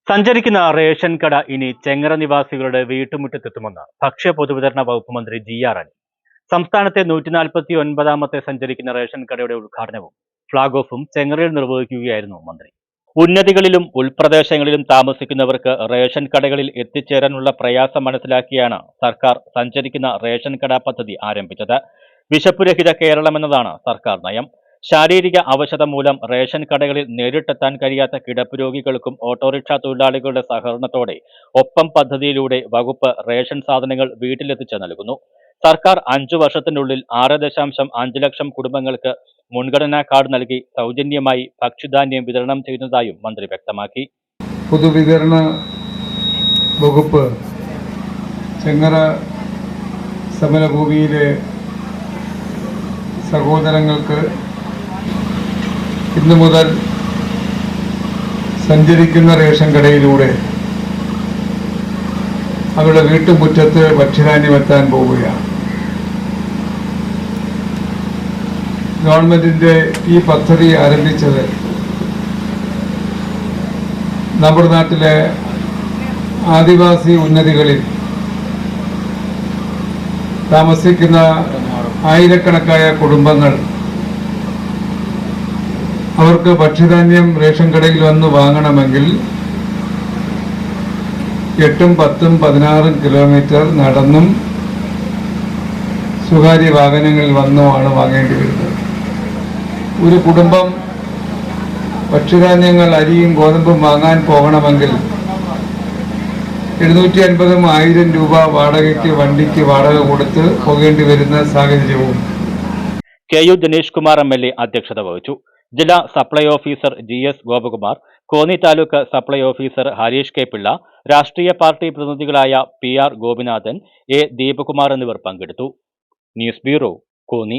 സഞ്ചരിക്കുന്ന റേഷൻ കട ഇനി ചെങ്ങറ നിവാസികളുടെ വീട്ടുമുറ്റത്തെത്തുമെന്ന് ഭക്ഷ്യ പൊതുവിതരണ വകുപ്പ് മന്ത്രി GR അനിൽ. സംസ്ഥാനത്തെ 149ാമത്തെ സഞ്ചരിക്കുന്ന റേഷൻ കടയുടെ ഉദ്ഘാടനവും ഫ്ളാഗ് ഓഫും ചെങ്ങറയിൽ നിർവഹിക്കുകയായിരുന്നു മന്ത്രി. ഉന്നതികളിലും ഉൾപ്രദേശങ്ങളിലും താമസിക്കുന്നവർക്ക് റേഷൻ കടകളിൽ എത്തിച്ചേരാനുള്ള പ്രയാസം മനസ്സിലാക്കിയാണ് സർക്കാർ സഞ്ചരിക്കുന്ന റേഷൻ കട പദ്ധതി ആരംഭിച്ചത്. വിശപ്പുരഹിത കേരളം എന്നതാണ് സർക്കാർ നയം. ശാരീരിക അവശത മൂലം റേഷൻ കടകളിൽ നേരിട്ടെത്താൻ കഴിയാത്ത കിടപ്പ് രോഗികൾക്കും ഓട്ടോറിക്ഷ തൊഴിലാളികളുടെ സഹകരണത്തോടെ ഒപ്പം പദ്ധതിയിലൂടെ വകുപ്പ് റേഷൻ സാധനങ്ങൾ വീട്ടിലെത്തിച്ച് നൽകുന്നു. സർക്കാർ 5 വർഷത്തിനുള്ളിൽ 6.5 ലക്ഷം കുടുംബങ്ങൾക്ക് മുൻഗണനാ കാർഡ് നൽകി സൗജന്യമായി ഭക്ഷ്യധാന്യം വിതരണം ചെയ്യുന്നതായും മന്ത്രി വ്യക്തമാക്കി. പൊതുവിതരണ വകുപ്പ് ചെങ്ങറ സമരഭൂമിയിലെ സഹോദരങ്ങൾക്ക് ഇന്നു മുതൽ സഞ്ചരിക്കുന്ന റേഷൻ കടയിലൂടെ അവരുടെ വീട്ടുമുറ്റത്ത് ഭക്ഷ്യധാന്യം എത്താൻ പോവുകയാണ്. ഗവൺമെന്റിന്റെ ഈ പദ്ധതി ആരംഭിച്ചത് നമ്മുടെ നാട്ടിലെ ആദിവാസി ഉന്നതികളിൽ താമസിക്കുന്ന ആയിരക്കണക്കായ കുടുംബങ്ങൾ അവർക്ക് ഭക്ഷ്യധാന്യം റേഷൻ കടയിൽ വന്ന് വാങ്ങണമെങ്കിൽ 8, 10, 16 കിലോമീറ്റർ നടന്നും സ്വകാര്യ വാഹനങ്ങളിൽ വന്നുമാണ് വാങ്ങേണ്ടി വരുന്നത്. ഒരു കുടുംബം ഭക്ഷ്യധാന്യങ്ങൾ അരിയും ഗോതമ്പും വാങ്ങാൻ പോകണമെങ്കിൽ 750, 1000 രൂപ വാടകയ്ക്ക് വണ്ടിക്ക് വാടക കൊടുത്ത് പോകേണ്ടി വരുന്ന സാഹചര്യവും. KU ദിനേശ് കുമാർ MLA അധ്യക്ഷത വഹിച്ചു. ജില്ലാ supply officer GS Gopakumar, Konni taluk supply officer Harish K Pillai, രാഷ്ട്രീയ പാർട്ടി പ്രതിനിധികളായ PR ഗോപിനാഥൻ, A ദീപകുമാർ എന്നിവർ പങ്കെടുത്തു. News bureau, Konni.